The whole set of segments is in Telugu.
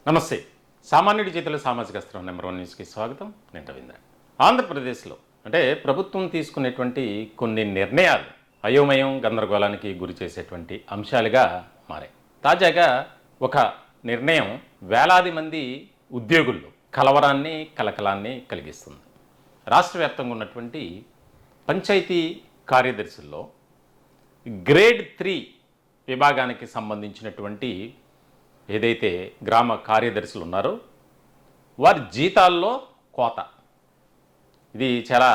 నమస్తే. సామాన్యుడి చేతిలో సామాజిక అస్త్రం నెంబర్ 1 న్యూస్కి స్వాగతం. నేను రవీంద్ర. ఆంధ్రప్రదేశ్లో అంటే ప్రభుత్వం తీసుకునేటువంటి కొన్ని నిర్ణయాలు అయోమయం, గందరగోళానికి గురి చేసేటువంటి అంశాలుగా మారాయి. తాజాగా ఒక నిర్ణయం వేలాది మంది ఉద్యోగుల్లో కలవరాన్ని, కలకలాన్ని కలిగిస్తుంది. రాష్ట్ర వ్యాప్తంగా ఉన్నటువంటి పంచాయతీ కార్యదర్శుల్లో గ్రేడ్ 3 విభాగానికి సంబంధించినటువంటి ఏదైతే గ్రామ కార్యదర్శులు ఉన్నారో వారి జీతాల్లో కోత. ఇది చాలా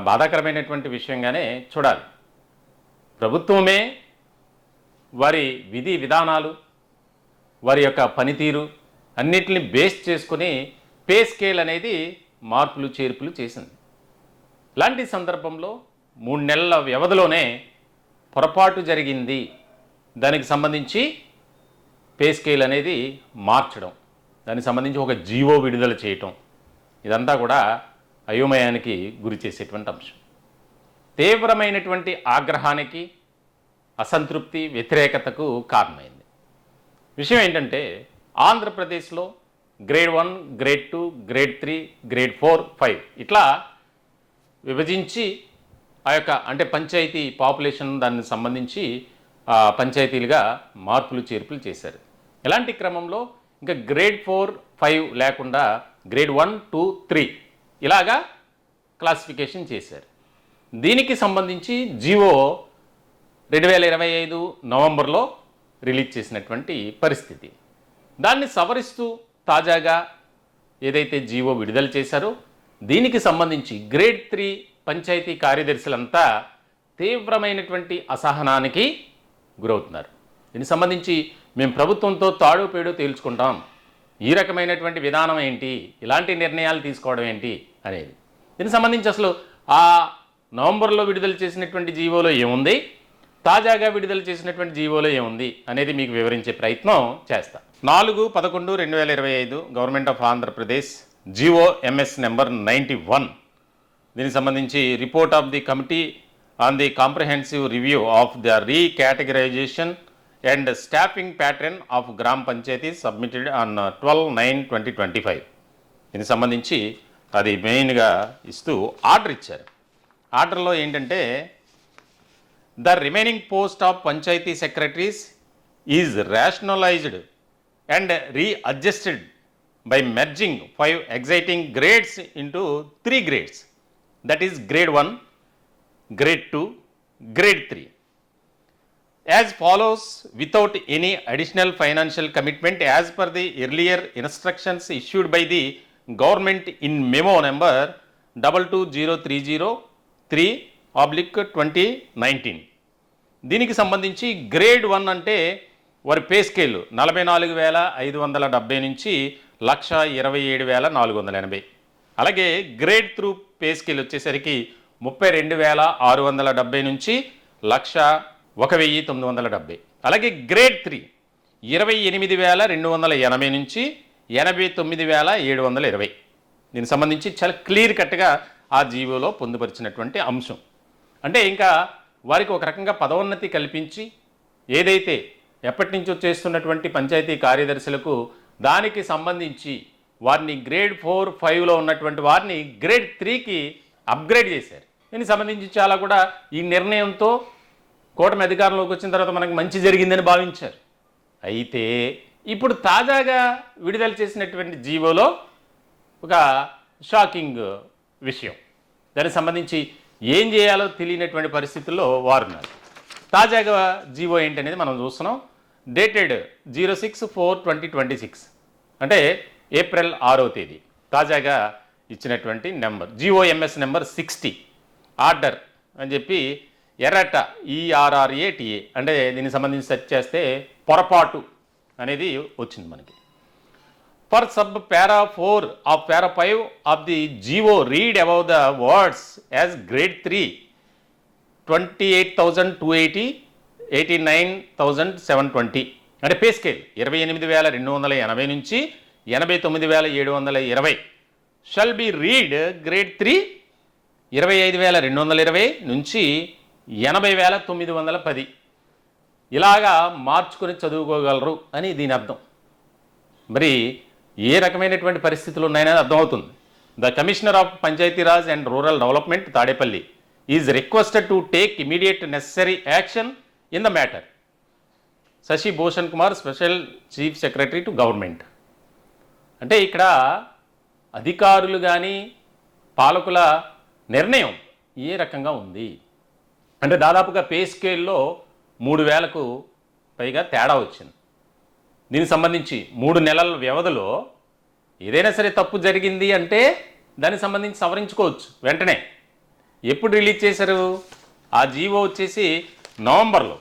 బాధాకరమైనటువంటి విషయంగానే చూడాలి. ప్రభుత్వమే వారి విధి విధానాలు, వారి యొక్క పనితీరు అన్నిటిని బేస్ చేసుకొని పే స్కేల్ అనేది మార్పులు చేర్పులు చేసింది. ఇలాంటి సందర్భంలో 3 నెలల వ్యవధిలోనే పొరపాటు జరిగింది. దానికి సంబంధించి పే స్కేల్ అనేది మార్చడం, దానికి సంబంధించి ఒక జీవో విడుదల చేయటం, ఇదంతా కూడా అయోమయానికి గురి చేసేటువంటి అంశం. తీవ్రమైనటువంటి ఆగ్రహానికి, అసంతృప్తి, వ్యతిరేకతకు కారణమైంది. విషయం ఏంటంటే ఆంధ్రప్రదేశ్లో గ్రేడ్ 1, గ్రేడ్ 2, గ్రేడ్ 3, గ్రేడ్ 4, 5 ఇట్లా విభజించి ఆ యొక్క అంటే పంచాయతీ పాపులేషన్ దానికి సంబంధించి పంచాయతీలుగా మార్పులు చేర్పులు చేశారు. ఇలాంటి క్రమంలో ఇంకా గ్రేడ్ 4, 5 లేకుండా గ్రేడ్ 1, 2, 3 ఇలాగా క్లాసిఫికేషన్ చేశారు. దీనికి సంబంధించి జీవో 2025 నవంబర్లో రిలీజ్ చేసినటువంటి పరిస్థితి. దాన్ని సవరిస్తూ తాజాగా ఏదైతే జీవో విడుదల చేశారో దీనికి సంబంధించి గ్రేడ్ 3 పంచాయతీ కార్యదర్శులంతా తీవ్రమైనటువంటి అసహనానికి గురవుతున్నారు. దీనికి సంబంధించి మేము ప్రభుత్వంతో తాడో పేడో తేల్చుకుంటాం, ఈ రకమైనటువంటి విధానం ఏంటి, ఇలాంటి నిర్ణయాలు తీసుకోవడం ఏంటి అనేది. దీనికి సంబంధించి అసలు ఆ నవంబర్లో విడుదల చేసినటువంటి జీవోలో ఏముంది, తాజాగా విడుదల చేసినటువంటి జీవోలో ఏముంది అనేది మీకు వివరించే ప్రయత్నం చేస్తా. 4/11/2025 government of Andhra Pradesh GO MS number 91. దీనికి సంబంధించి report of the committee on the comprehensive review of the recategorisation and staffing pattern of grama panchayat submitted on 12/9/2025. దీనికి సంబంధించి అది మెయిన్గా ఇస్తూ ఆర్డర్ ఇచ్చారు. ఆర్డర్లో ఏంటంటే the remaining post of panchayat secretaries is rationalized and readjusted by merging 5 exciting grades into 3 grades, that is grade 1, grade 2, grade 3 as follows without any additional financial commitment as per the earlier instructions issued by the government in memo number 22003/2019. దీనికి సంబంధించి గ్రేడ్ 1 అంటే వారి పే స్కేల్ 44,570 నుంచి 1,27,480. అలాగే గ్రేడ్ 3 పే స్కేల్ వచ్చేసరికి 32,670 నుంచి 1,01,970. అలాగే గ్రేడ్ 3 28,280 నుంచి 89,720. దీనికి సంబంధించి చాలా క్లియర్ కట్గా ఆ జీవోలో పొందుపరిచినటువంటి అంశం. అంటే ఇంకా వారికి ఒక రకంగా పదోన్నతి కల్పించి ఏదైతే ఎప్పటి నుంచో చేస్తున్నటువంటి పంచాయతీ కార్యదర్శులకు దానికి సంబంధించి వారిని గ్రేడ్ 4, 5లో ఉన్నటువంటి వారిని గ్రేడ్ 3కి అప్గ్రేడ్ చేశారు. దీనికి సంబంధించి చాలా కూడా ఈ నిర్ణయంతో కూటమి అధికారంలోకి వచ్చిన తర్వాత మనకు మంచి జరిగిందని భావించారు. అయితే ఇప్పుడు తాజాగా విడుదల చేసినటువంటి జీవోలో ఒక షాకింగ్ విషయం. దానికి సంబంధించి ఏం చేయాలో తెలియనటువంటి పరిస్థితుల్లో వారున్నారు. తాజాగా జీవో ఏంటనేది మనం చూస్తున్నాం. డేటెడ్ 06/4/2026 అంటే ఏప్రిల్ 6వ తేదీ తాజాగా ఇచ్చినటువంటి నెంబర్ జీఓఎంఎస్ నెంబర్ 60 ఆర్డర్ అని చెప్పి ఎర్రట ERRATA అంటే దీనికి సంబంధించి సెర్చ్ చేస్తే పొరపాటు అనేది వచ్చింది మనకి. For sub para 4 of para 5 of the GO read above the words as grade 3 28,280 89,720 అంటే పే స్కేల్ 28,280 నుంచి 89,720 షల్ బి రీడ్ గ్రేడ్ 3 25,220 నుంచి 80,910 ఇలాగా మార్చుకొని చదువుకోగలరు అని దీని అర్థం. మరి ఏ రకమైనటువంటి పరిస్థితులు ఉన్నాయనేది అర్థమవుతుంది. The commissioner of Panchayati Raj and rural development Tadepalli is requested to take immediate necessary action in the matter. Shashi Bhushan Kumar, special chief secretary to government. అంటే ఇక్కడ అధికారులు కానీ పాలకుల నిర్ణయం ఏ రకంగా ఉంది అంటే దాదాపుగా పే స్కేల్లో 3,000కు పైగా తేడా వచ్చింది. దీనికి సంబంధించి 3 నెలల వ్యవధిలో ఏదైనా సరే తప్పు జరిగింది అంటే దానికి సంబంధించి సవరించుకోవచ్చు వెంటనే. ఎప్పుడు రిలీజ్ చేశారు? ఆ జీవో వచ్చేసి నవంబర్లో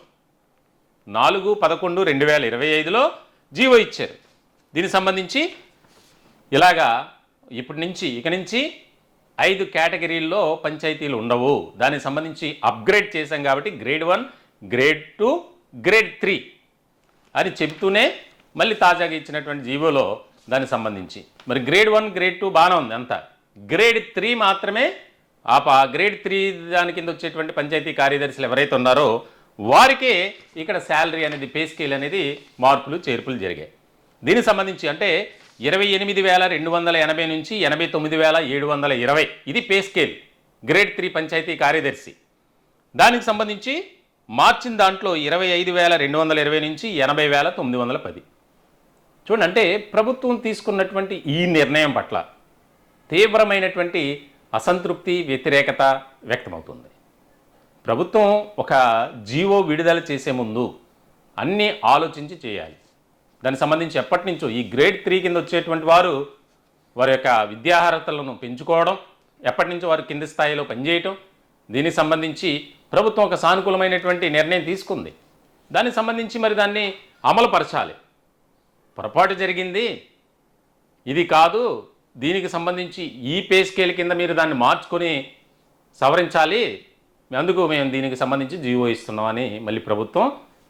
4/11/2025లో జీవో ఇచ్చారు. దీనికి సంబంధించి ఇలాగా ఇక నుంచి 5 కేటగిరీల్లో పంచాయతీలు ఉండవు. దానికి సంబంధించి అప్గ్రేడ్ చేశాం కాబట్టి గ్రేడ్ 1, గ్రేడ్ 2, గ్రేడ్ 3 అని చెప్తూనే మళ్ళీ తాజాగా ఇచ్చినటువంటి జీవోలో దానికి సంబంధించి మరి గ్రేడ్ 1, గ్రేడ్ 2 బాగానే ఉంది అంతా. గ్రేడ్ 3 మాత్రమే గ్రేడ్ 3 దాని కింద వచ్చేటువంటి పంచాయతీ కార్యదర్శులు ఎవరైతే ఉన్నారో వారికే ఇక్కడ శాలరీ అనేది పే స్కేల్ అనేది మార్పులు చేర్పులు జరిగాయి. దీనికి సంబంధించి అంటే 28,280 నుంచి 89,720 ఇది పే స్కేల్ గ్రేడ్ 3 పంచాయతీ కార్యదర్శి. దానికి సంబంధించి మార్చిన దాంట్లో 25,220 నుంచి 80,910. చూడండి, అంటే ప్రభుత్వం తీసుకున్నటువంటి ఈ నిర్ణయం పట్ల తీవ్రమైనటువంటి అసంతృప్తి, వ్యతిరేకత వ్యక్తమవుతుంది. ప్రభుత్వం ఒక జీవో విడుదల చేసే ముందు అన్నీ ఆలోచించి చేయాలి. దానికి సంబంధించి ఎప్పటి నుంచో ఈ గ్రేడ్ 3 కింద వచ్చేటువంటి వారి యొక్క విద్యార్హతలను పెంచుకోవడం, ఎప్పటి నుంచో వారు కింది స్థాయిలో పనిచేయటం, దీనికి సంబంధించి ప్రభుత్వం ఒక సానుకూలమైనటువంటి నిర్ణయం తీసుకుంది. దానికి సంబంధించి మరి దాన్ని అమలుపరచాలి. పొరపాటు జరిగింది, ఇది కాదు, దీనికి సంబంధించి ఈ పే స్కేల్ కింద మీరు దాన్ని మార్చుకొని సవరించాలి, అందుకు మేము దీనికి సంబంధించి జీవో ఇస్తున్నామని మళ్ళీ ప్రభుత్వం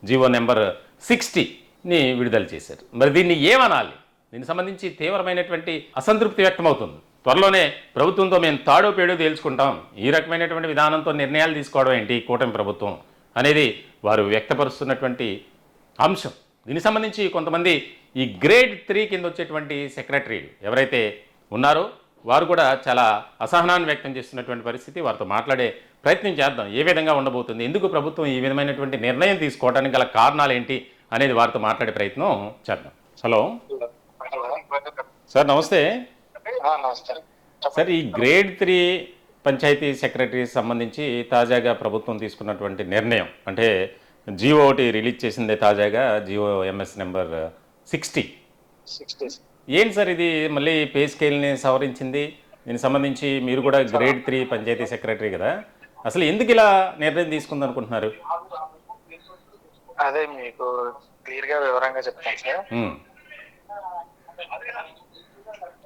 జీవో నెంబర్ 60ని విడుదల చేశారు. మరి దీన్ని ఏమనాలి? దీనికి సంబంధించి తీవ్రమైనటువంటి అసంతృప్తి వ్యక్తమవుతుంది. త్వరలోనే ప్రభుత్వంతో మేము తాడో పేడో తేల్చుకుంటాం, ఈ రకమైనటువంటి విధానంతో నిర్ణయాలు తీసుకోవడం ఏంటి కూటమి ప్రభుత్వం అనేది వారు వ్యక్తపరుస్తున్నటువంటి అంశం. దీనికి సంబంధించి కొంతమంది ఈ గ్రేడ్ 3 కింద వచ్చేటువంటి సెక్రటరీలు ఎవరైతే ఉన్నారో వారు కూడా చాలా అసహనాన్ని వ్యక్తం చేస్తున్నటువంటి పరిస్థితి. వారితో మాట్లాడే ప్రయత్నం చేద్దాం. ఏ విధంగా ఉండబోతుంది, ఎందుకు ప్రభుత్వం ఈ విధమైనటువంటి నిర్ణయం తీసుకోవడానికి గల కారణాలు ఏంటి అనేది వారితో మాట్లాడే ప్రయత్నం చేద్దాం. హలో సార్, నమస్తే. సార్, ఈ గ్రేడ్ 3 పంచాయతీ సెక్రటరీ సంబంధించి తాజాగా ప్రభుత్వం తీసుకున్నటువంటి నిర్ణయం అంటే జీవో ఒకటి రిలీజ్ చేసిందే తాజాగా, జీవో ఎంఎస్ నెంబర్ 60. ఏంటి సార్ ఇది? మళ్ళీ పే స్కేల్ని సవరించింది. దీనికి సంబంధించి మీరు కూడా గ్రేడ్ 3 పంచాయతీ సెక్రటరీ కదా, అసలు ఎందుకు ఇలా నిర్ణయం తీసుకుంది అనుకుంటున్నారు? అదే మీకు క్లియర్ గా వివరంగా చెప్తాను సార్.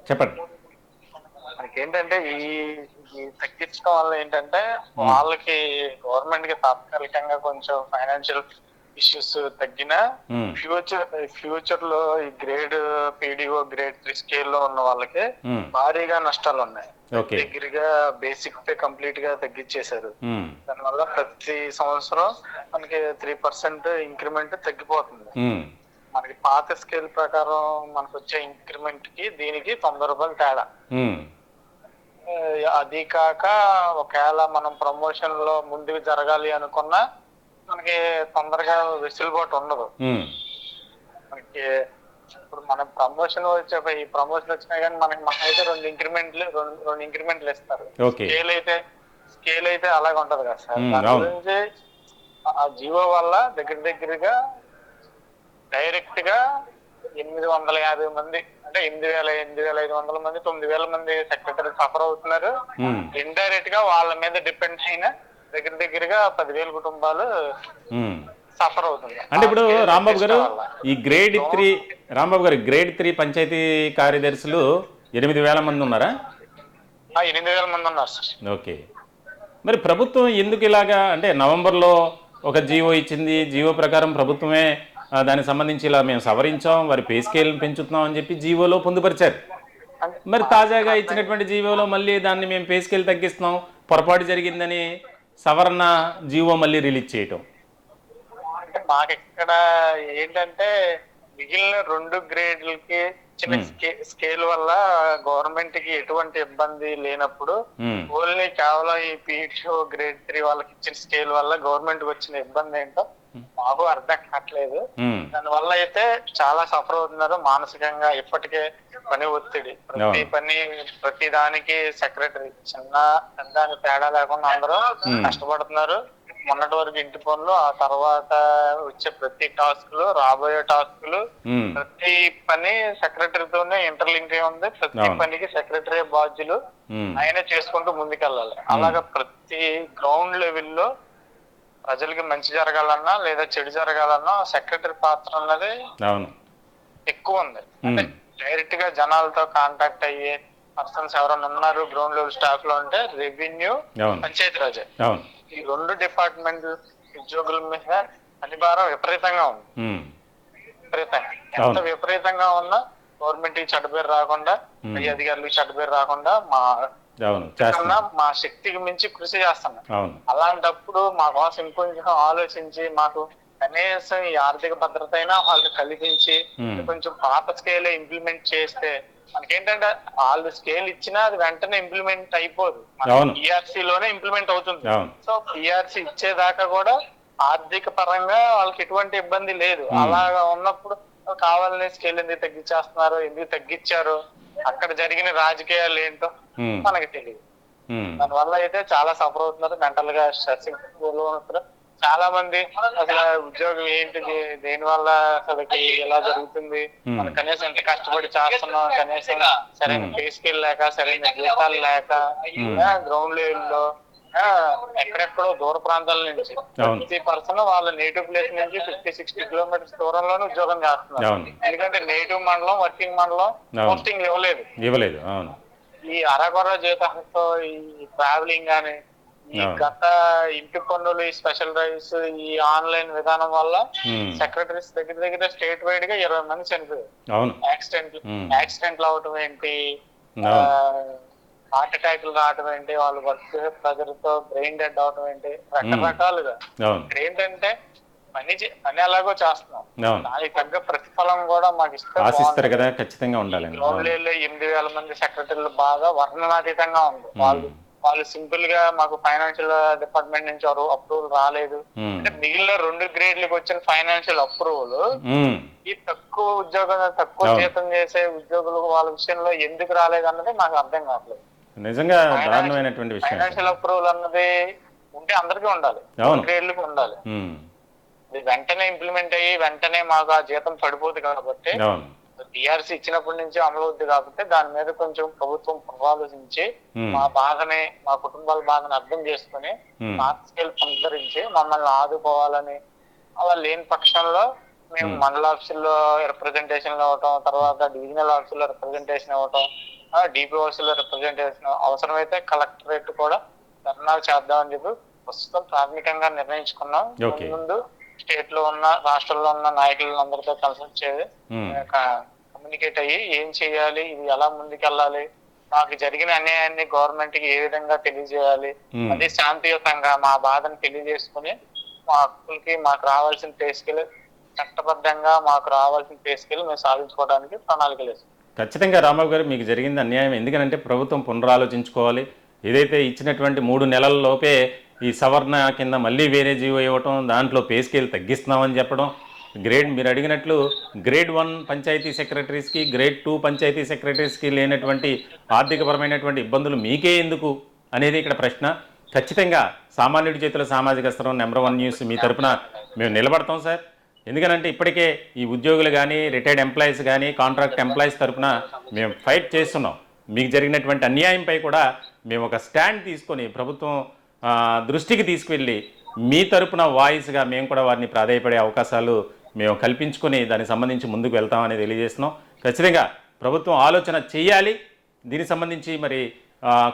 చెప్పండి. మనకేంటంటే ఈ తగ్గించడం వల్ల ఏంటంటే వాళ్ళకి గవర్నమెంట్ కి తాత్కాలికంగా కొంచెం ఫైనాన్షియల్ ఇష్యూస్ తగ్గిన ఫ్యూచర్ లో ఈ గ్రేడ్ పీడిఓ గ్రేడ్ 3 స్కేల్ లో ఉన్న వాళ్ళకి భారీగా నష్టాలు ఉన్నాయి. దగ్గరగా బేసిక్ పే కంప్లీట్ గా తగ్గించేశారు. దానివల్ల ప్రతి సంవత్సరం మనకి 3% ఇంక్రిమెంట్ తగ్గిపోతుంది. మనకి పాత స్కేల్ ప్రకారం మనకు వచ్చే ఇంక్రిమెంట్ కి దీనికి 90 రూపాయలు తేడా. అది కాక ఒకవేళ మనం ప్రమోషన్ లో ముందుకు జరగాలి అనుకున్నా మనకి తొందరగా వెసులుబాటు ఉండదు. మనకి ఇప్పుడు మన ప్రమోషన్ ఈ ప్రమోషన్ వచ్చినా కానీ మనకి అయితే 2 ఇంక్రిమెంట్లు ఇస్తారు. స్కేల్ అయితే అలాగే ఉంటది కదా సార్. దాని గురించి ఆ జీవో వల్ల దగ్గరగా డైరెక్ట్ గా 850 మంది అంటే 8,500 మంది 9,000 మంది సెక్రటరీ సఫర్ అవుతున్నారు. ఇండైరెక్ట్ గా వాళ్ళ మీద డిపెండ్ అయిన దగ్గరగా 10,000 కుటుంబాలు సఫర్ అవుతుంది. అంటే ఇప్పుడు రాంబాబు గారు, ఈ గ్రేడ్ 3 పంచాయతీ కార్యదర్శులు 8,000 మంది ఉన్నారా? 8,000 మంది ఉన్నారు సార్. ఓకే, మరి ప్రభుత్వం ఎందుకు ఇలాగా అంటే నవంబర్లో ఒక జీవో ఇచ్చింది, జీవో ప్రకారం ప్రభుత్వమే దానికి సంబంధించి ఇలా మేము సవరించాం, వారి పే స్కేల్ పెంచుతున్నాం అని చెప్పి జీవోలో పొందుపరిచారు. మరి తాజాగా ఇచ్చినటువంటి జీవోలో మళ్ళీ దాన్ని మేము పే స్కేల్ తగ్గిస్తున్నాం, పొరపాటు జరిగిందని సవరణ జీవో మళ్ళీ రిలీజ్ చేయటం. అంటే మాకు ఇక్కడ ఏంటంటే మిగిలిన 2 గ్రేడ్లకి చిన్న స్కేల్ వల్ల గవర్నమెంట్ కి ఎటువంటి ఇబ్బంది లేనప్పుడు ఓన్లీ కేవలం ఈ పీటీఓ గ్రేడ్ 3 వాళ్ళకి ఇచ్చిన స్కేల్ వల్ల గవర్నమెంట్ వచ్చిన ఇబ్బంది ఏంటో మాకు అర్థం కావట్లేదు. దానివల్ల అయితే చాలా సఫర్ అవుతున్నారు మానసికంగా. ఇప్పటికే పని ఒత్తిడి, ప్రతి దానికి సెక్రటరీ చిన్న పెద్ద తేడా లేకుండా అందరూ కష్టపడుతున్నారు. మొన్నటి వరకు ఇంటి పనులు, ఆ తర్వాత వచ్చే ప్రతి టాస్క్లు, రాబోయే టాస్క్లు, ప్రతి పని సెక్రటరీతోనే ఇంటర్లింక్ అయి ఉంది. ప్రతి పనికి సెక్రటరీ బాధ్యులు ఆయనే చేసుకుంటూ ముందుకెళ్ళాలి. అలాగా ప్రతి గ్రౌండ్ లెవెల్లో ప్రజలకి మంచి జరగాలన్నా లేదా చెడు జరగాలన్నా సెక్రటరీ పాత్ర అన్నది ఎక్కువ ఉంది. అంటే డైరెక్ట్ గా జనాలతో కాంటాక్ట్ అయ్యే పర్సన్స్ ఎవరైనా ఉన్నారు గ్రౌండ్ లెవెల్ స్టాఫ్ లో అంటే రెవెన్యూ, పంచాయతీరాజ్, ఈ 2 డిపార్ట్మెంట్ ఉద్యోగుల మీద అనివారం విపరీతంగా ఉంది. విపరీతంగా ఎంత విపరీతంగా ఉన్నా గవర్నమెంట్ కి చెడ్డ పేరు రాకుండా, పై అధికారులకు చెడ్డ పేరు రాకుండా మా శక్తికి మించి కృషి చేస్తున్నాం. అలాంటప్పుడు మా కోసం ఇంకొంచెం ఆలోచించి మాకు కనీసం ఈ ఆర్థిక భద్రత అయినా వాళ్ళకి కల్పించి కొంచెం పాత స్కేల్ ఇంప్లిమెంట్ చేస్తే మనకేంటంటే వాళ్ళు స్కేల్ ఇచ్చినా అది వెంటనే ఇంప్లిమెంట్ అయిపోదు, పిఆర్సీ లోనే ఇంప్లిమెంట్ అవుతుంది. సో పిఆర్సీ ఇచ్చేదాకా కూడా ఆర్థిక పరంగా వాళ్ళకి ఎటువంటి ఇబ్బంది లేదు. అలాగా ఉన్నప్పుడు కావాలని స్కేల్ ఎందుకు తగ్గించేస్తున్నారు, ఎందుకు తగ్గించారు, అక్కడ జరిగిన రాజకీయాలు ఏంటో మనకి తెలియదు. దానివల్ల అయితే చాలా సఫర్ అవుతున్నారు, మెంటల్ గా స్ట్రెస్సింగ్ అవుతున్నారు చాలా మంది. అసలు ఉద్యోగం ఏంటిది, దేని వల్ల అసలుకి ఎలా జరుగుతుంది, మనం కనీసం ఎంత కష్టపడి చేస్తున్నాం, కనీసం సరైన పే స్కేల్ లేక, సరైన జీతాలు లేక, గ్రౌండ్ లెవెల్ లో ఎక్కడెక్కడో దూర ప్రాంతాల నుంచి ప్రతి పర్సన్ వాళ్ళ నేటివ్ ప్లేస్ నుంచి 50-60 కిలోమీటర్స్ దూరంలోనే ఉద్యోగం చేస్తున్నారు. ఎందుకంటే నేటివ్ మండలం, వర్కింగ్ మండలం పోస్టింగ్ ఇవ్వలేదు. ఈ అరకొర జీతాలతో ఈ ట్రావెలింగ్ గానీ, ఈ గత ఇంటి పన్నులు, ఈ స్పెషల్ డ్రైవ్స్, ఈ ఆన్లైన్ విధానం వల్ల సెక్రటరీస్ దగ్గర స్టేట్ వైడ్ గా 20 మంది చనిపోయారు. యాక్సిడెంట్లు అవటం ఏంటి, హార్ట్ అటాక్లు రావటం ఏంటి, వాళ్ళు వర్క్ ప్రెజర్ తో బ్రెయిన్ డెడ్ అవటం ఏంటి, రకరకాలుగా. ఏంటంటే పని ఎలాగో చేస్తున్నాం, దానికి తగ్గ ప్రతిఫలం కూడా మాకు ఇస్తారు కదా, ఖచ్చితంగా ఉండాలి. 8,000 మంది సెక్రటరీలు బాగా వర్ణనాతీతంగా ఉంది. వాళ్ళు సింపుల్ గా మాకు ఫైనాన్షియల్ డిపార్ట్మెంట్ నుంచి అప్రూవల్ రాలేదు అంటే మిగిలిన 2 గ్రేడ్లకు వచ్చిన ఫైనాన్షియల్ అప్రూవల్ ఈ తక్కువ జీతం చేసే ఉద్యోగులు వాళ్ళ విషయంలో ఎందుకు రాలేదు అన్నది నాకు అర్థం కావట్లేదు. నిజంగా దారుణమైనటువంటి విషయం. ఫైనాన్షియల్ అప్రూవల్ అన్నది ఉంటే అందరికీ ఉండాలి, గ్రేడ్లకు ఉండాలి. ఇది వెంటనే ఇంప్లిమెంట్ అయ్యి వెంటనే మాకు ఆ జీతం పడిపోదు కాబట్టి, టిఆర్సీ ఇచ్చినప్పటి నుంచి అమలు అవుద్ది కాబట్టి దాని మీద కొంచెం ప్రభుత్వం పునరాలోచించి మా బాధని, మా కుటుంబాల బాధని అర్థం చేసుకుని మార్క్ స్కేల్ పునరుద్ధరించి మమ్మల్ని ఆదుకోవాలని. అలా లేని పక్షంలో మేము మండల ఆఫీసుల్లో రిప్రజెంటేషన్ ఇవ్వటం, తర్వాత డివిజనల్ ఆఫీసుల్లో రిప్రజెంటేషన్ ఇవ్వటం, డిపిఓస్ లో రిప్రజెంటేషన్, అవసరమైతే కలెక్టరేట్ కూడా ధర్నాలు చేద్దామని చెప్పి ప్రస్తుతం ప్రాథమికంగా నిర్ణయించుకున్నాం. ముందు స్టేట్ లో ఉన్న, రాష్ట్రంలో ఉన్న నాయకులందరితో కన్సల్ట్ చేసి కమ్యూనికేట్ అయ్యి ఏం చేయాలి, ఇది ఎలా ముందుకెళ్ళాలి, మాకు జరిగిన అన్యాయాన్ని గవర్నమెంట్ కి ఏ విధంగా తెలియజేయాలి, అది శాంతియుతంగా మా బాధను తెలియజేసుకుని మా హక్కులకి మాకు రావాల్సిన పే స్కేల్ చట్టబద్ధంగా మాకు రావాల్సిన పే స్కేల్ మేము సాధించుకోవడానికి ప్రణాళికలు వేస్తాం. ఖచ్చితంగా రాంబాబు గారు, మీకు జరిగింది అన్యాయం. ఎందుకంటే ప్రభుత్వం పునరాలోచించుకోవాలి. ఏదైతే ఇచ్చినటువంటి 3 నెలల లోపే ఈ సవరణ కింద మళ్ళీ వేరే జీవో ఇవ్వటం, దాంట్లో పే స్కేల్ తగ్గిస్తున్నామని చెప్పడం, మీరు అడిగినట్లు గ్రేడ్ 1 పంచాయతీ సెక్రటరీస్కి, గ్రేడ్ 2 పంచాయతీ సెక్రటరీస్కి లేనటువంటి ఆర్థికపరమైనటువంటి ఇబ్బందులు మీకే ఎందుకు అనేది ఇక్కడ ప్రశ్న. ఖచ్చితంగా సామాన్యుడి చేతుల సామాజిక స్తరం నెంబర్ 1 న్యూస్ మీ తరఫున మేము నిలబడతాం సార్. ఎందుకనంటే ఇప్పటికే ఈ ఉద్యోగులు కానీ, రిటైర్డ్ ఎంప్లాయీస్ కానీ, కాంట్రాక్ట్ ఎంప్లాయీస్ తరఫున మేము ఫైట్ చేస్తున్నాం. మీకు జరిగినటువంటి అన్యాయంపై కూడా మేము ఒక స్టాండ్ తీసుకొని ప్రభుత్వం దృష్టికి తీసుకువెళ్ళి మీ తరపున వాయిస్గా మేము కూడా వారిని ప్రాధాయపడే అవకాశాలు మేము కల్పించుకొని దానికి సంబంధించి ముందుకు వెళ్తామని తెలియజేస్తున్నాం. ఖచ్చితంగా ప్రభుత్వం ఆలోచన చేయాలి. దీనికి సంబంధించి మరి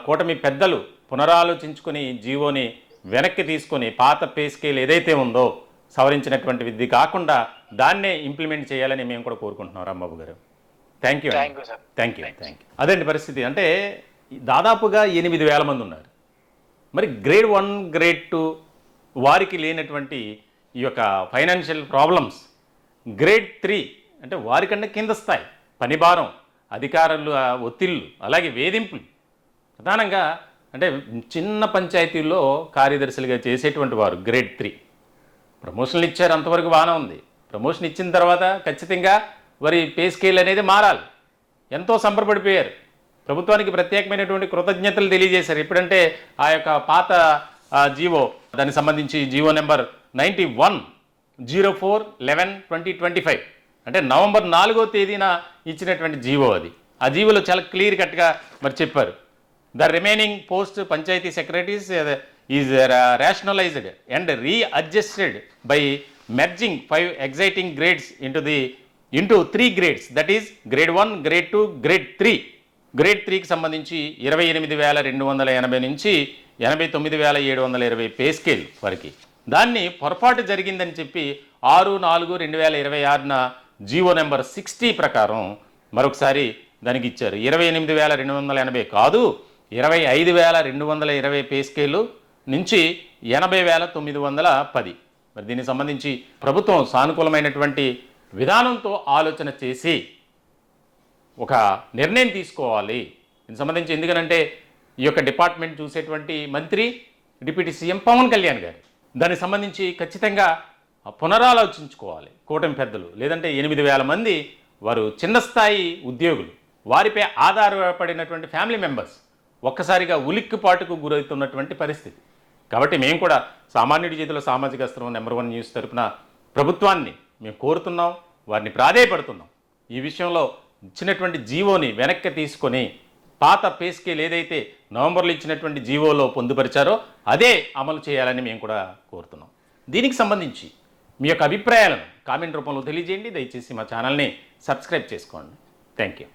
కూటమి పెద్దలు పునరాలోచించుకొని జీవోని వెనక్కి తీసుకొని పాత పే స్కేల్ ఏదైతే ఉందో సవరించినటువంటి విధి కాకుండా దాన్నే ఇంప్లిమెంట్ చేయాలని మేము కూడా కోరుకుంటున్నాం. రాంబాబు గారు, థ్యాంక్ యూ. అదండి పరిస్థితి. అంటే దాదాపుగా 8,000 మంది ఉన్నారు. మరి గ్రేడ్ 1, గ్రేడ్ 2 వారికి లేనటువంటి ఈ యొక్క ఫైనాన్షియల్ ప్రాబ్లమ్స్ గ్రేడ్ 3 అంటే వారికన్నా కింద స్థాయి పని భారం, అధికారులు ఒత్తిళ్ళు, అలాగే వేధింపులు. ప్రధానంగా అంటే చిన్న పంచాయతీల్లో కార్యదర్శులుగా చేసేటువంటి వారు గ్రేడ్ 3 ప్రమోషన్లు ఇచ్చారు, అంతవరకు బాగానే ఉంది. ప్రమోషన్ ఇచ్చిన తర్వాత ఖచ్చితంగా వారి పే స్కేల్ అనేది మారాలి. ఎంతో సంబరపడిపోయారు, ప్రభుత్వానికి ప్రత్యేకమైనటువంటి కృతజ్ఞతలు తెలియజేశారు. ఎప్పుడంటే ఆ యొక్క పాత జీవో, దానికి సంబంధించి జీవో నెంబర్ 91/04/11/2025 అంటే నవంబర్ 4వ తేదీన ఇచ్చినటువంటి జీవో అది. ఆ జీవోలో చాలా క్లియర్ కట్గా మరి చెప్పారు, the remaining post panchayat secretaries is rationalized and readjusted by merging 5 exciting grades into 3 grades, that is grade 1, grade 2, grade 3. Grade 3కి సంబంధించి 28,280 నుంచి 89,720 పే స్కేల్ వరకు. దాన్ని పొరపాటు జరిగిందని చెప్పి 6/4/2026న జీవో నెంబర్ 60 ప్రకారం మరొకసారి దానికి ఇచ్చారు. 28,280 కాదు, 25,220 పే స్కేలు నుంచి 80,910. మరి దీనికి సంబంధించి ప్రభుత్వం సానుకూలమైనటువంటి విధానంతో ఆలోచన చేసి ఒక నిర్ణయం తీసుకోవాలి దీనికి సంబంధించి. ఎందుకనంటే ఈ యొక్క డిపార్ట్మెంట్ చూసేటువంటి మంత్రి డిప్యూటీ సీఎం పవన్ కళ్యాణ్ గారు దానికి సంబంధించి ఖచ్చితంగా పునరాలోచించుకోవాలి కూటమి పెద్దలు. లేదంటే 8,000 మంది వారు చిన్న స్థాయి ఉద్యోగులు, వారిపై ఆధారపడినటువంటి ఫ్యామిలీ మెంబర్స్ ఒక్కసారిగా ఉలిక్కిపాటుకు గురవుతున్నటువంటి పరిస్థితి. కాబట్టి మేము కూడా సామాన్యుడి చేతిలో సామాజిక అస్త్రం నెంబర్ 1 న్యూస్ తరపున ప్రభుత్వాన్ని మేము కోరుతున్నాం, వారిని ప్రాధేయపడుతున్నాం. ఈ విషయంలో ఇచ్చినటువంటి జీవోని వెనక్కి తీసుకొని పాత పే స్కేల్ ఏదైతే నవంబర్లో ఇచ్చినటువంటి జీవోలో పొందుపరిచారో అదే అమలు చేయాలని మేము కూడా కోరుతున్నాం. దీనికి సంబంధించి మీ యొక్క అభిప్రాయాలను కామెంట్ రూపంలో తెలియజేయండి. దయచేసి మా ఛానల్ని సబ్స్క్రైబ్ చేసుకోండి. Thank you.